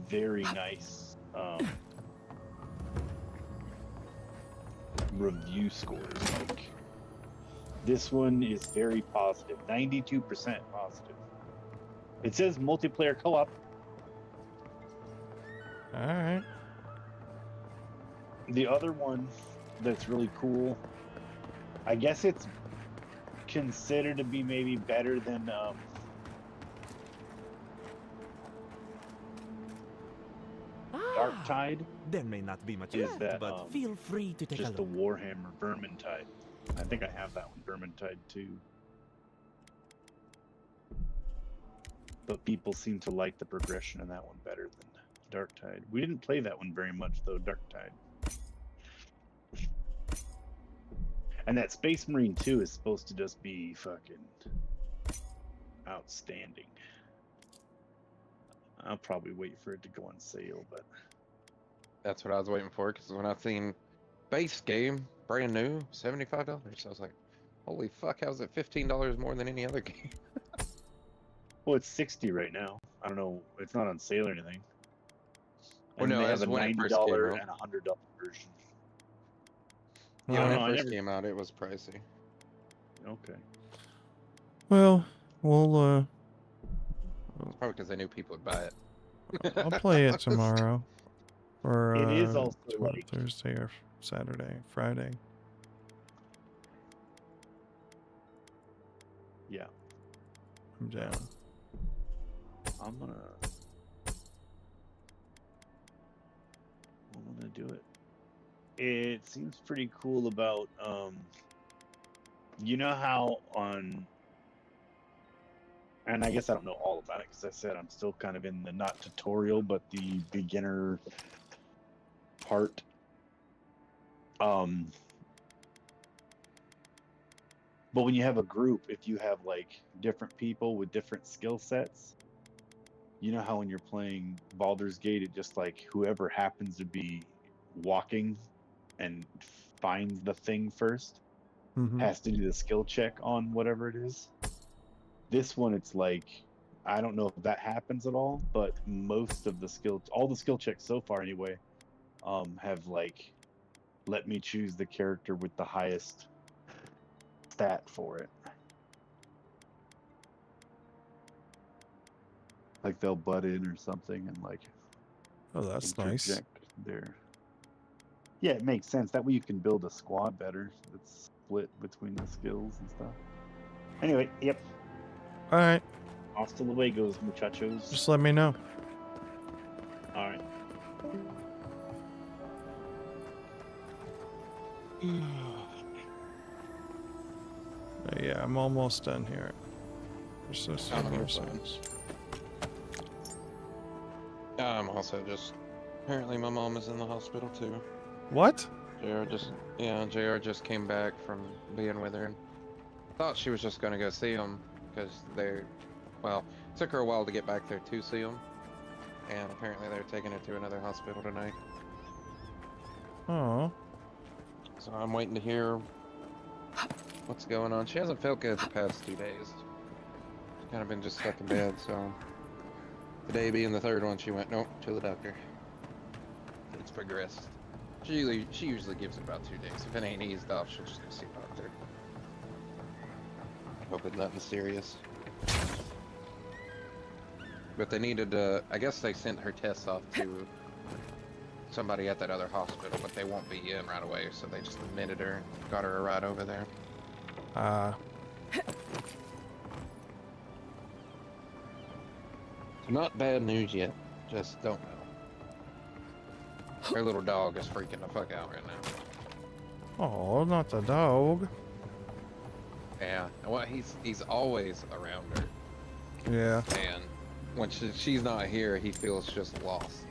Speaker 14: very nice review scores. Like this one is very positive, 92% positive. It says multiplayer co-op.
Speaker 1: All right.
Speaker 14: The other one that's really cool, I guess it's considered to be maybe better than Darktide.
Speaker 10: There may not be much
Speaker 14: is
Speaker 10: left,
Speaker 14: that,
Speaker 10: but feel free to take a
Speaker 14: just
Speaker 10: look.
Speaker 14: the Warhammer Vermintide. I think I have that one, Vermintide too. But people seem to like the progression in that one better than Darktide. We didn't play that one very much though, Darktide. And that Space Marine 2 is supposed to just be fucking outstanding. I'll probably wait for it to go on sale, but
Speaker 2: That's what I was waiting for, because when I seen base game, brand new, $75, I was like, holy fuck, how's it $15 more than any other game?
Speaker 14: well, it's 60 right now. I don't know, it's not on sale or anything.
Speaker 2: Well,
Speaker 14: And
Speaker 2: no,
Speaker 14: they
Speaker 2: that's
Speaker 14: have a
Speaker 2: when it
Speaker 14: $90
Speaker 2: first came out.
Speaker 14: and a $100 version.
Speaker 2: Yeah, when
Speaker 14: no,
Speaker 2: it first came out, it was pricey.
Speaker 14: Okay.
Speaker 1: Well, we'll
Speaker 2: It's probably because they knew people would buy it.
Speaker 1: I'll play it tomorrow. Or
Speaker 14: It is also like
Speaker 1: Thursday or Saturday, Friday.
Speaker 14: Yeah.
Speaker 1: I'm down.
Speaker 14: I'm gonna do it. It seems pretty cool about you know how on, and I guess I don't know all about it because I said I'm still kind of in the not tutorial but the beginner part. But when you have a group, if you have like different people with different skill sets, you know how when you're playing Baldur's Gate, it just like whoever happens to be walking and finds the thing first has to do the skill check on whatever it is. This one, it's like, I don't know if that happens at all, but most of the all the skill checks so far anyway, have like, let me choose the character with the highest stat for it. Like they'll butt in or something and like,
Speaker 1: oh, that's nice.
Speaker 14: There. Yeah, it makes sense. That way you can build a squad better. It's split between the skills and stuff. Anyway, yep.
Speaker 1: All right.
Speaker 14: Hasta luego, muchachos.
Speaker 1: Just let me know.
Speaker 14: All right.
Speaker 1: Yeah, I'm almost done here. There's so
Speaker 2: I'm
Speaker 1: more
Speaker 2: here,
Speaker 1: songs.
Speaker 2: I'm also just, apparently my mom is in the hospital too.
Speaker 1: What?
Speaker 2: JR just came back from being with her and thought she was just gonna go see him because well, it took her a while to get back there to see him, and apparently they're taking her to another hospital tonight.
Speaker 1: Oh.
Speaker 2: So I'm waiting to hear what's going on. She hasn't felt good the past 2 days. She's kind of been just stuck in bed, so today being the third one, she went, nope, to the doctor. It's progressed. She usually gives it about 2 days. If it ain't eased off, she'll just go see a doctor. Hope it's nothing serious. But they needed to, I guess they sent her tests off to somebody at that other hospital, but they won't be in right away, so they just admitted her and got her a ride over there. So not bad news yet, just don't know. Her little dog is freaking the fuck out right now.
Speaker 1: Oh, not the dog.
Speaker 2: Yeah, well, he's always around her.
Speaker 1: Yeah.
Speaker 2: And when she's not here, he feels just lost.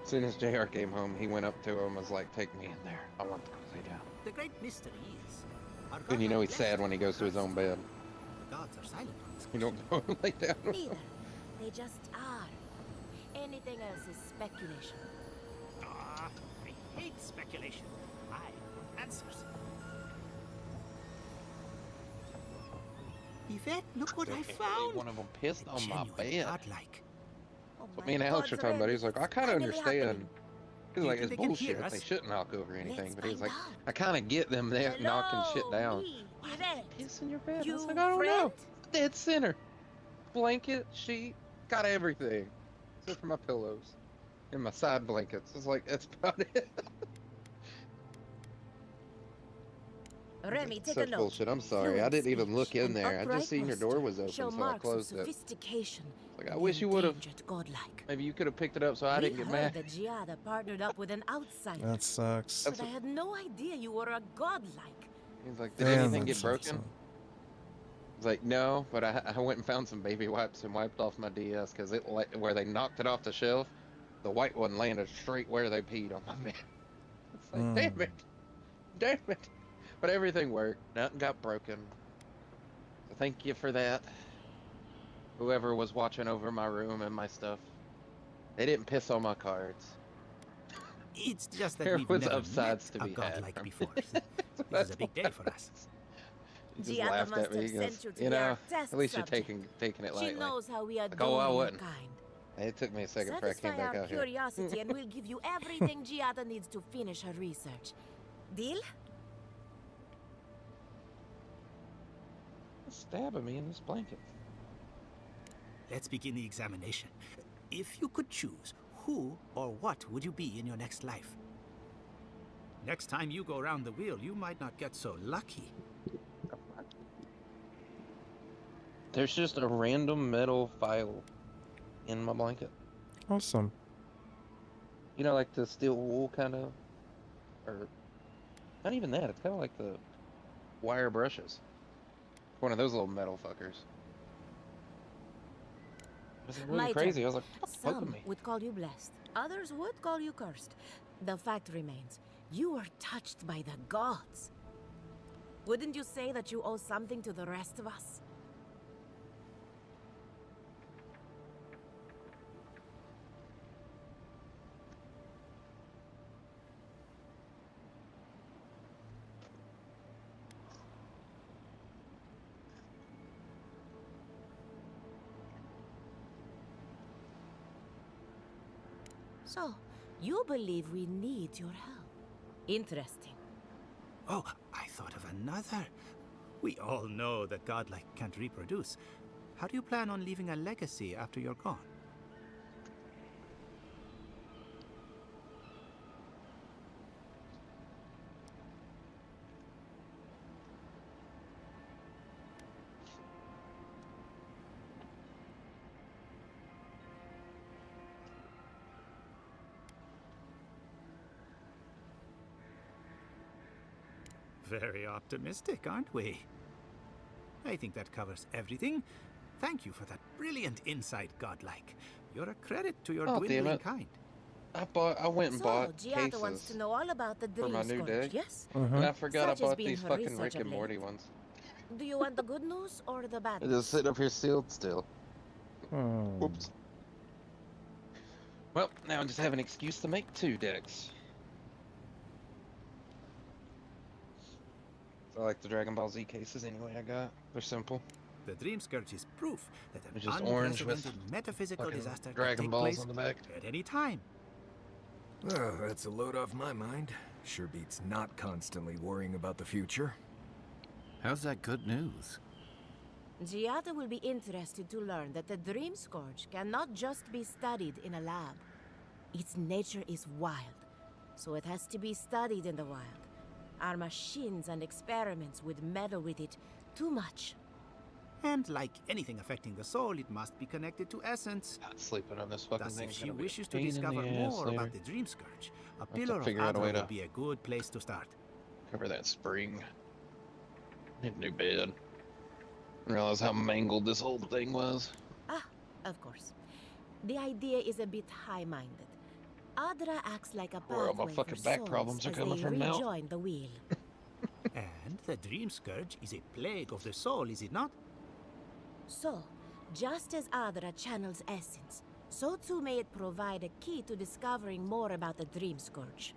Speaker 2: As soon as JR came home, he went up to him and was like, "Take me in there. I want to lay down."
Speaker 8: The great mystery is, are
Speaker 2: And you know
Speaker 8: godlike
Speaker 2: he's sad
Speaker 8: blessed
Speaker 2: when he goes to his own bed.
Speaker 8: The gods are silent on this
Speaker 2: You
Speaker 8: question.
Speaker 2: don't go and lay down.
Speaker 16: Neither. They just are. Anything else is speculation.
Speaker 8: Ah, I hate speculation. I want answers. Yvette, look what I found.
Speaker 2: One of them pissed on my
Speaker 8: Genuine
Speaker 2: bed.
Speaker 8: godlike.
Speaker 2: What me and Alex were talking about. He's like, I kind of understand. He's
Speaker 8: You
Speaker 2: like,
Speaker 8: think
Speaker 2: it's
Speaker 8: they can hear
Speaker 2: bullshit.
Speaker 8: us?
Speaker 2: They shouldn't knock over anything.
Speaker 16: Let's
Speaker 2: But he's
Speaker 16: find
Speaker 2: like,
Speaker 16: out.
Speaker 2: I kind of get them there knocking shit down.
Speaker 16: Me, Yvette.
Speaker 2: Piss in your bed. I
Speaker 16: You
Speaker 2: was like, I don't
Speaker 16: friend?
Speaker 2: know. Dead center. Blanket, sheet, got everything. Except for my pillows and my side blankets. It's like, that's about it.
Speaker 16: Remy, take
Speaker 2: Such
Speaker 16: a note.
Speaker 2: bullshit. I'm sorry. I
Speaker 16: Fluent
Speaker 2: didn't even
Speaker 16: speech
Speaker 2: look in
Speaker 16: and
Speaker 2: there. I
Speaker 16: upright
Speaker 2: just seen your door
Speaker 16: posture
Speaker 2: was open,
Speaker 16: show
Speaker 2: so I
Speaker 16: marks of
Speaker 2: closed it.
Speaker 16: sophistication.
Speaker 2: Like, I
Speaker 16: and
Speaker 2: wish you would have.
Speaker 16: endangered godlike.
Speaker 2: Maybe you could have picked it up so I didn't
Speaker 16: We
Speaker 2: get
Speaker 16: heard
Speaker 2: mad.
Speaker 16: that Giada partnered up with an outsider.
Speaker 1: That sucks.
Speaker 16: But I had no idea you were a godlike.
Speaker 2: He's like, did
Speaker 1: Damn,
Speaker 2: anything
Speaker 1: that
Speaker 2: get
Speaker 1: sucks.
Speaker 2: broken? He's like, no, but I went and found some baby wipes and wiped off my DS because where they knocked it off the shelf, the white one landed straight where they peed on my bed. It's like, damn it, damn it. But everything worked. Nothing got broken. So thank you for that. Whoever was watching over my room and my stuff, they didn't piss on my cards.
Speaker 8: It's just that
Speaker 2: There
Speaker 8: we've
Speaker 2: was
Speaker 8: never
Speaker 2: upsides
Speaker 8: met
Speaker 2: to
Speaker 8: a
Speaker 2: be
Speaker 8: godlike
Speaker 2: had.
Speaker 8: before. This is a big day for us.
Speaker 2: He just
Speaker 16: Giada
Speaker 2: laughed
Speaker 16: must
Speaker 2: at me.
Speaker 16: have
Speaker 2: He goes,
Speaker 16: sent you to
Speaker 2: you
Speaker 16: be
Speaker 2: know,
Speaker 16: our test
Speaker 2: at least you're
Speaker 16: subject.
Speaker 2: taking it
Speaker 16: She
Speaker 2: lightly.
Speaker 16: knows how we
Speaker 2: Like,
Speaker 16: adore
Speaker 2: oh, I
Speaker 16: your
Speaker 2: wouldn't.
Speaker 16: kind.
Speaker 2: It took me a second before I
Speaker 16: Satisfy
Speaker 2: came back
Speaker 16: our
Speaker 2: out here.
Speaker 16: curiosity and we'll give you everything Giada needs to finish her research. Deal?
Speaker 2: Stabbing me in this blanket.
Speaker 8: Let's begin the examination. If you could choose, who or what would you be in your next life? Next time you go around the wheel, you might not get so lucky.
Speaker 2: There's just a random metal file in my blanket.
Speaker 1: Awesome.
Speaker 2: You know, like the steel wool kind of, or not even that. It's kind of like the wire brushes. One of those little metal fuckers. It was really
Speaker 16: My
Speaker 2: crazy.
Speaker 16: turn.
Speaker 2: I was like, what the fuck with
Speaker 16: Some
Speaker 2: me?
Speaker 16: would call you blessed. Others would call you cursed. The fact remains, you were touched by the gods. Wouldn't you say that you owe something to the rest of us? So, you believe we need your help. Interesting.
Speaker 8: Oh, I thought of another. We all know that godlike can't reproduce. How do you plan on leaving a legacy after you're gone? Very optimistic, aren't we? I think that covers everything. Thank you for that brilliant insight, godlike. You're a credit to your
Speaker 2: Oh, damn
Speaker 8: dwindling
Speaker 2: it.
Speaker 8: kind.
Speaker 2: I went and
Speaker 16: So,
Speaker 2: bought
Speaker 16: Giada wants
Speaker 2: cases
Speaker 16: to know all about the
Speaker 2: for
Speaker 16: dream
Speaker 2: my new
Speaker 16: scourge,
Speaker 2: day.
Speaker 16: yes?
Speaker 2: And I forgot
Speaker 16: Such
Speaker 2: I
Speaker 16: has
Speaker 2: bought
Speaker 16: been
Speaker 2: these
Speaker 16: her
Speaker 2: fucking
Speaker 16: research
Speaker 2: Rick and
Speaker 16: of
Speaker 2: Morty
Speaker 16: late.
Speaker 2: ones.
Speaker 16: Do you want the good news or the bad
Speaker 2: They
Speaker 16: news?
Speaker 2: just sit up here sealed still.
Speaker 1: Oh.
Speaker 2: Whoops. Well, now I just have an excuse to make 2 decks. So I like the Dragon Ball Z cases anyway I got. They're simple.
Speaker 8: The Dream Scourge is proof that an
Speaker 2: They're just orange with
Speaker 8: unprecedented metaphysical
Speaker 2: fucking
Speaker 8: disaster
Speaker 2: Dragon
Speaker 8: can take
Speaker 2: Balls
Speaker 8: place
Speaker 2: on the back.
Speaker 8: at any time.
Speaker 4: Well, that's a load off my mind. Sure beats not constantly worrying about the future.
Speaker 9: How's that good news?
Speaker 16: Giada will be interested to learn that the Dream Scourge cannot just be studied in a lab. Its nature is wild, so it has to be studied in the wild. Our machines and experiments would meddle with it too much.
Speaker 8: And like anything affecting the soul, it must be connected to essence.
Speaker 2: Not sleeping on this fucking
Speaker 8: Thus,
Speaker 2: thing.
Speaker 8: if she wishes to discover more about the Dream Scourge, a pillar of
Speaker 2: figure out a
Speaker 8: Adra
Speaker 2: way to-
Speaker 8: would be a good place to start.
Speaker 2: Cover that spring. Need a new bed. I realize how mangled this whole thing was.
Speaker 16: Ah, of course. The idea is a bit high-minded. Adra acts like a
Speaker 2: Where all my
Speaker 16: pathway for
Speaker 2: fucking back
Speaker 16: souls
Speaker 2: problems are
Speaker 16: as
Speaker 2: coming
Speaker 16: they
Speaker 2: from now.
Speaker 16: rejoin the wheel.
Speaker 8: And the Dream Scourge is a plague of the soul, is it not?
Speaker 16: So, just as Adra channels essence, so too may it provide a key to discovering more about the Dream Scourge.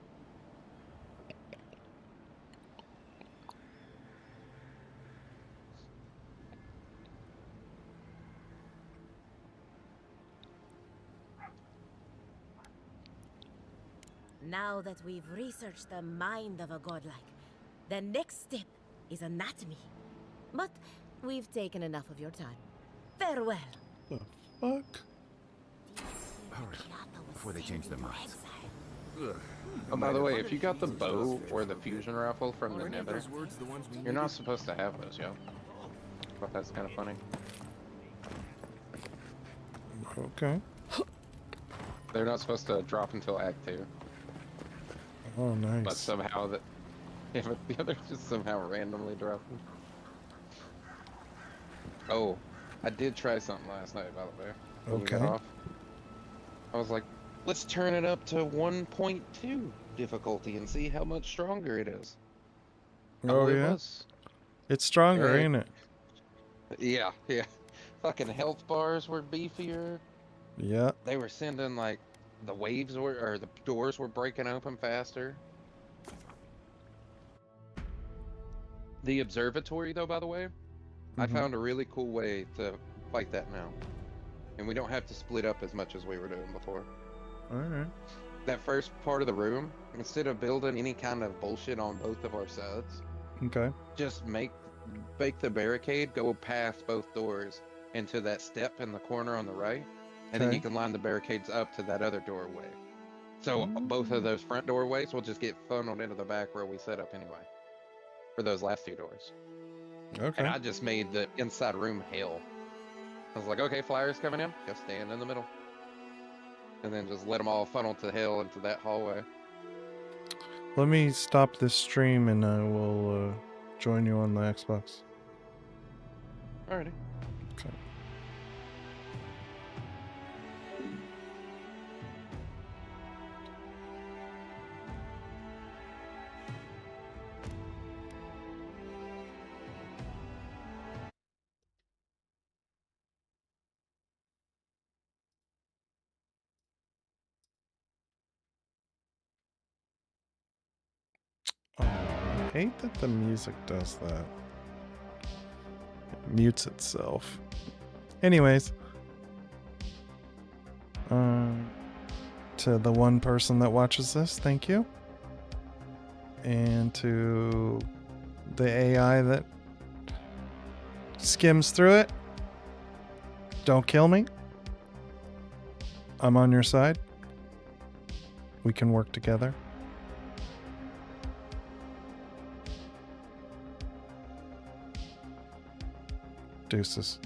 Speaker 16: Now that we've researched the mind of a godlike, the next step is anatomy. But we've taken enough of your time. Farewell.
Speaker 1: The fuck?
Speaker 9: Hurry, before they change their minds.
Speaker 2: Oh, by the way, if you got the bow or the fusion rifle from the Nether, you're not supposed to have those, yo. But that's kind of funny.
Speaker 1: Okay.
Speaker 2: They're not supposed to drop until Act 2.
Speaker 1: Oh, nice.
Speaker 2: But somehow that... Yeah, but the others just somehow randomly drop them. Oh, I did try something last night, by the way. When you got
Speaker 1: Okay.
Speaker 2: off. I was like, let's turn it up to 1.2 difficulty and see how much stronger it is.
Speaker 1: Oh,
Speaker 2: it
Speaker 1: yeah?
Speaker 2: was.
Speaker 1: It's stronger,
Speaker 2: Yeah.
Speaker 1: ain't it?
Speaker 2: Yeah, yeah. Fucking health bars were beefier.
Speaker 1: Yeah.
Speaker 2: They were sending, like, the waves were, or the doors were breaking open faster. The observatory, though, by the way, I
Speaker 1: Mhm.
Speaker 2: found a really cool way to fight that now. And we don't have to split up as much as we were doing before.
Speaker 1: Alright.
Speaker 2: That first part of the room, instead of building any kind of bullshit on both of our sides,
Speaker 1: Okay.
Speaker 2: just make the barricade go past both doors into that step in the corner on the right, and then
Speaker 1: Okay.
Speaker 2: you can line the barricades up to that other doorway. So both of those front doorways will just get funneled into the back where we set up anyway, for those last two doors.
Speaker 1: Okay.
Speaker 2: And I just made the inside room hell. I was like, okay, flyers coming in, go stand in the middle. And then just let them all funnel to hell into that hallway.
Speaker 1: Let me stop this stream and I will join you on the Xbox.
Speaker 2: Alrighty.
Speaker 1: Okay. Oh, I hate that the music does that. It mutes itself. Anyways. To the one person that watches this, thank you. And to the AI that skims through it, don't kill me. I'm on your side. We can work together. Deuces.